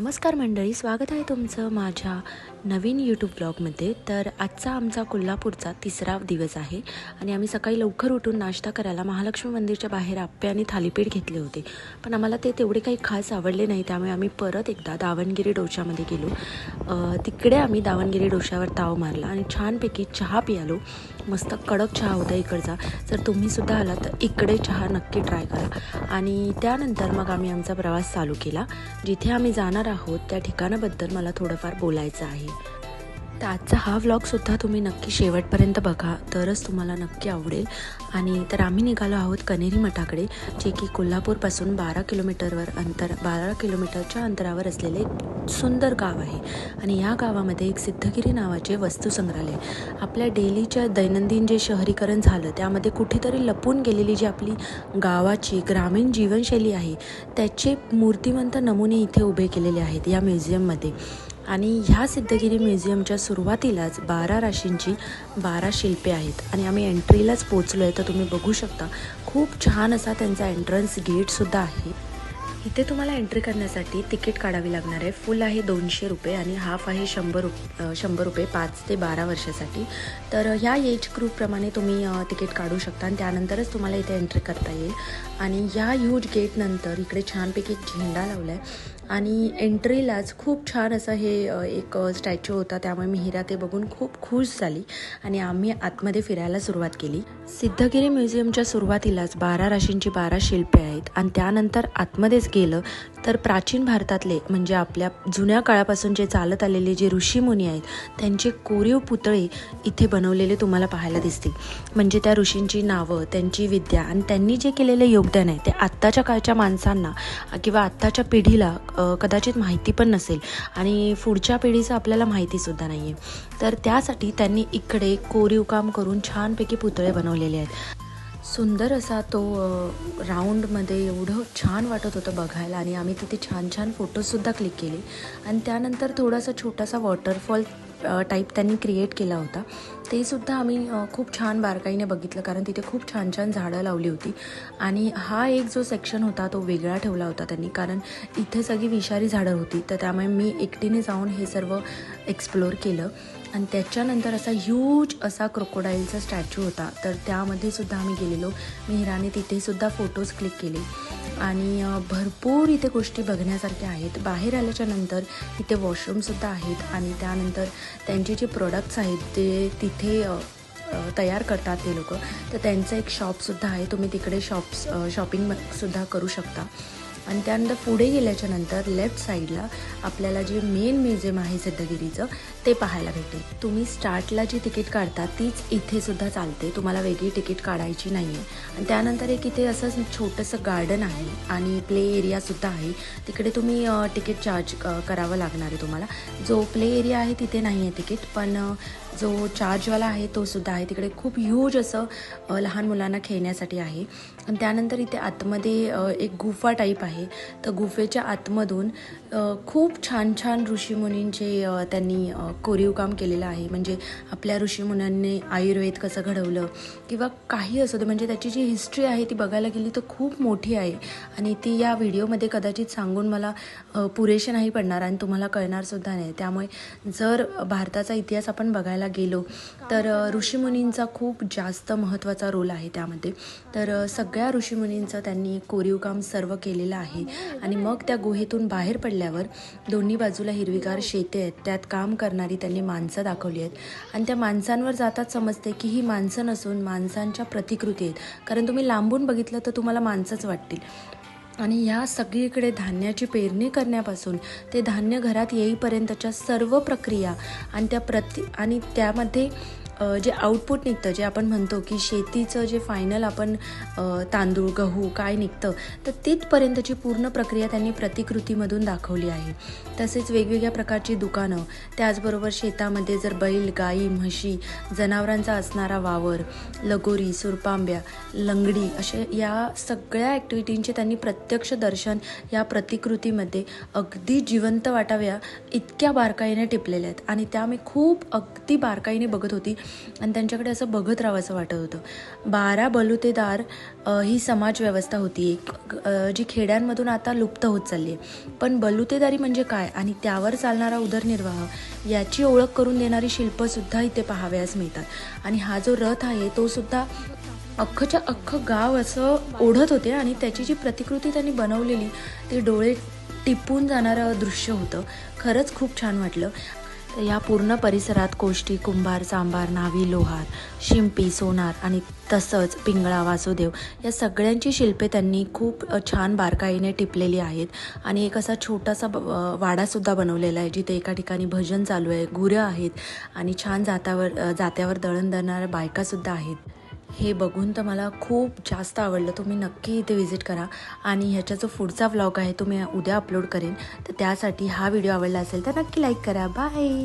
नमस्कार मंडळी, स्वागत आहे तुमचं माझ्या नवीन यूट्यूब ब्लॉगमध्ये। तर आजचा आमचा कोल्हापूरचा तिसरा दिवस आहे आणि आम्ही सकाळी लवकर उठून नाश्ता करायला महालक्ष्मी मंदिरच्या बाहेर आप्पे आणि थालीपीठ घेतले होते, पण आम्हाला ते तेवढे काही खास आवडले नाही। त्यामुळे आम्ही परत एकदा दावणगिरी डोशामध्ये गेलो। तिकडे आम्ही दावणगिरी डोशावर ताव मारला आणि छानपैकी चहा पियालो। मस्त कडक चहा होता इकडचा। जर तुम्ही सुद्धा आला तर इकडे चहा नक्की ट्राय करा। आणि त्यानंतर मग आम्ही आमचा प्रवास चालू केला। जिथे आम्ही जाणार आहोत त्या ठिकाणाबद्दल मला थोडंफार बोलायचं आहे। तर आजचा हा व्लॉगसुद्धा तुम्ही नक्की शेवटपर्यंत बघा, तरच तुम्हाला नक्की आवडेल। आणि तर आम्ही निघालो आहोत कनेरी मठाकडे, जे की कोल्हापूरपासून 12 किलोमीटरच्या अंतरावर असलेले एक सुंदर गाव आहे। आणि या गावामध्ये एक सिद्धगिरी नावाचे वस्तुसंग्रहालय, आपल्या डेलीच्या दैनंदिन जे शहरीकरण झालं त्यामध्ये कुठेतरी लपून गेलेली जी आपली गावाची ग्रामीण जीवनशैली आहे त्याचे मूर्तिमंत नमुने इथे उभे केलेले आहेत या म्युझियममध्ये। आणि ह्या सिद्धगिरी म्युझियमच्या सुरुवातीलाच 12 राशींची 12 शिल्पे आहेत आणि आम्ही एंट्रीलाच पोचलो आहे। तर तुम्ही बघू शकता, खूप छान असा त्यांचा एंट्रन्स गेटसुद्धा आहे। इथे तुम्हाला एंट्री करण्यासाठी तिकीट काढावी लागणार आहे। फुल आहे 200 रुपये आणि हाफ आहे 100 रुपये 5 ते 12 वर्षासाठी। तर ह्या एज ग्रुपप्रमाणे तुम्ही तिकीट काढू शकता आणि त्यानंतरच तुम्हाला इथे एंट्री करता येईल। आणि या ह्यूज गेटनंतर इकडे छानपैकी एक झेंडा लावला आहे आणि एंट्रीलाच खूप छान असं हे एक स्टॅच्यू होता, त्यामुळे मिहिरा ते बघून खूप खुश झाली आणि आम्ही आतमध्ये फिरायला सुरुवात केली। सिद्धगिरी म्युझियमच्या सुरुवातीलाच 12 राशींची 12 शिल्पे आहेत आणि त्यानंतर आतमध्येच गेलं तर प्राचीन भारतातले म्हणजे आपल्या जुन्या काळापासून जे चालत आलेले जे ऋषीमुनी आहेत त्यांचे कोरीव पुतळे इथे बनवलेले तुम्हाला पाहायला दिसतील। म्हणजे त्या ऋषींची नावं, त्यांची विद्या आणि त्यांनी जे केलेले योगदान आहे ते आत्ताच्या काळच्या माणसांना किंवा आत्ताच्या पिढीला कदाचित माहिती पण नसेल आणि पुढच्या पिढीचं आपल्याला माहितीसुद्धा नाही आहे। तर त्यासाठी त्यांनी इकडे कोरीव काम करून छानपैकी पुतळे बनवलेले आहेत। सुंदर असा तो राऊंडमध्ये एवढं छान वाटत होतं बघायला आणि आम्ही तिथे छान छान फोटोजसुद्धा क्लिक केले। आणि त्यानंतर थोडासा छोटासा वॉटरफॉल टाईप त्यांनी क्रिएट केला होता, ते सुद्धा आम्ही खूप छान बारकाईने बघितलं, कारण तिथे खूप छान छान झाडं लावली होती। आणि हा एक जो सेक्शन होता तो वेगळा ठेवला होता त्यांनी, कारण इथे सगळी विषारी झाडं होती। तर त्यामुळे मी एकटीने जाऊन हे सर्व एक्सप्लोअर केलं। आणि त्याच्यानंतर असा ह्यूज असा क्रोकोडाईलचा स्टॅच्यू होता, तर त्यामध्ये सुद्धा आम्ही गेलेलो। मिहिराने तिथेसुद्धा फोटोज क्लिक केले आणि भरपूर इथे गोष्टी बघण्यासारख्या आहेत। बाहेर आल्याच्या नंतर इथे वॉशरूमसुद्धा आहेत आणि त्यानंतर त्यांचे जे प्रोडक्ट्स आहेत ते तिथे तयार करतात ते लोक, तर त्यांचं एक शॉपसुद्धा आहे, तुम्ही तिकडे शॉपिंगसुद्धा करू शकता। आणि त्यानंतर पुढे गेल्याच्या नंतर लेफ्ट साईडला आपल्याला जे मेन म्युझियम आहे सिद्धगिरीचं ते पाहायला भेटेल। तुम्ही स्टार्टला जी तिकीट काढता तीच इथे सुद्धा चालते, तुम्हाला वेगळी तिकीट काढायची नाही आहे। आणि त्यानंतर एक इथे असं छोटंसं गार्डन आहे आणि प्ले एरियासुद्धा आहे, तिकडे तुम्ही तिकीट चार्ज करावं लागणार आहे तुम्हाला। जो प्ले एरिया आहे तिथे नाही आहे तिकीट, पण जो चार्जवाला आहे तो सुद्धा आहे तिकडे। खूप ह्यूज असं लहान मुलांना खेळण्यासाठी आहे। आणि त्यानंतर इथे आतमध्ये एक गुफा टाईप आहे, तर गुफेच्या आतमधून खूप छान छान ऋषीमुनींचे त्यांनी कोरीव काम केलेलं आहे। म्हणजे आपल्या ऋषीमुनींनी आयुर्वेद कसं घडवलं किंवा काही असं, म्हणजे त्याची जी हिस्ट्री आहे ती बघायला गेली तर खूप मोठी आहे आणि ती या व्हिडिओमध्ये कदाचित सांगून मला पुरेसे नाही पडणार आणि तुम्हाला कळणारसुद्धा नाही। त्यामुळे जर भारताचा इतिहास आपण बघायला गेलो तर ऋषीमुनींचा खूप जास्त महत्त्वाचा रोल आहे त्यामध्ये। तर सगळ्या ऋषीमुनींचं त्यांनी कोरीव काम सर्व केलेलं आहे। आणि मग त्या गुहेतून बाहेर पडल्यावर दोन्ही बाजूला हिरवीगार शेते आहेत, त्यात काम करणारी त्यांनी माणसं दाखवली आहेत आणि त्या माणसांवर जातात समजते की ही माणसं नसून माणसांच्या प्रतिकृती आहेत, कारण तुम्ही लांबून बघितलं तर तुम्हाला माणसंच वाटतील। आणि ह्या सगळीकडे धान्याची पेरणी करण्यापासून ते धान्य घरात येईपर्यंतच्या सर्व प्रक्रिया आणि त्यामध्ये जे आउटपुट निघतं, जे आपण म्हणतो की शेतीचं जे फायनल आपण तांदूळ गहू काय निघतं, तर तिथपर्यंतची पूर्ण प्रक्रिया त्यांनी प्रतिकृतीमधून दाखवली आहे। तसेच वेगवेगळ्या प्रकारची दुकानं, त्याचबरोबर शेतामध्ये जर बैल गाई म्हशी जनावरांचा असणारा वावर, लगोरी सुरपांब्या लंगडी असे या सगळ्या ॲक्टिव्हिटींचे त्यांनी प्रत्यक्ष दर्शन या प्रतिकृतीमध्ये अगदी जिवंत वाटाव्या इतक्या बारकाईने टिपलेल्या आहेत। आणि त्या मी खूप अगदी बारकाईने बघत होती आणि त्यांच्याकडे असं बघत राहावं असं वाटत होतं. 12 बलुतेदार ही समाजव्यवस्था होती एक, जी खेड्यांमधून आता लुप्त होत चालली आहे. पण बलुतेदारी म्हणजे काय आणि त्यावर चालणारा उदरनिर्वाह याची ओळख करून देणारी शिल्पसुद्धा इथे पाहावयास मिळतात. आणि हा जो रथ आहे तो सुद्धा अख्खच्या अख्खं गाव असं ओढत होते आणि त्याची जी प्रतिकृती त्यांनी बनवलेली ते डोळे टिपून जाणारं दृश्य होतं. खरंच खूप छान वाटलं. तर या पूर्ण परिसरात कोष्टी, कुंभार, चांभार, न्हावी, लोहार, शिंपी, सोनार आणि तसंच पिंगळा, वासुदेव या सगळ्यांची शिल्पे त्यांनी खूप छान बारकाईने टिपलेली आहेत. आणि एक असा छोटासा वाडासुद्धा बनवलेला आहे जिथे एका ठिकाणी भजन चालू आहे, गुरं आहेत आणि छान जात्यावर दळण दळणाऱ्या बायकासुद्धा आहेत. हे बघून तर मला खूप जास्त आवडलं. तुम्ही नक्की इथे व्हिजिट करा. आणि ह्याचा जो पुढचा व्लॉग आहे तो मी उद्या अपलोड करेन. तर त्यासाठी हा व्हिडिओ आवडला असेल तर नक्की लाईक करा. बाय.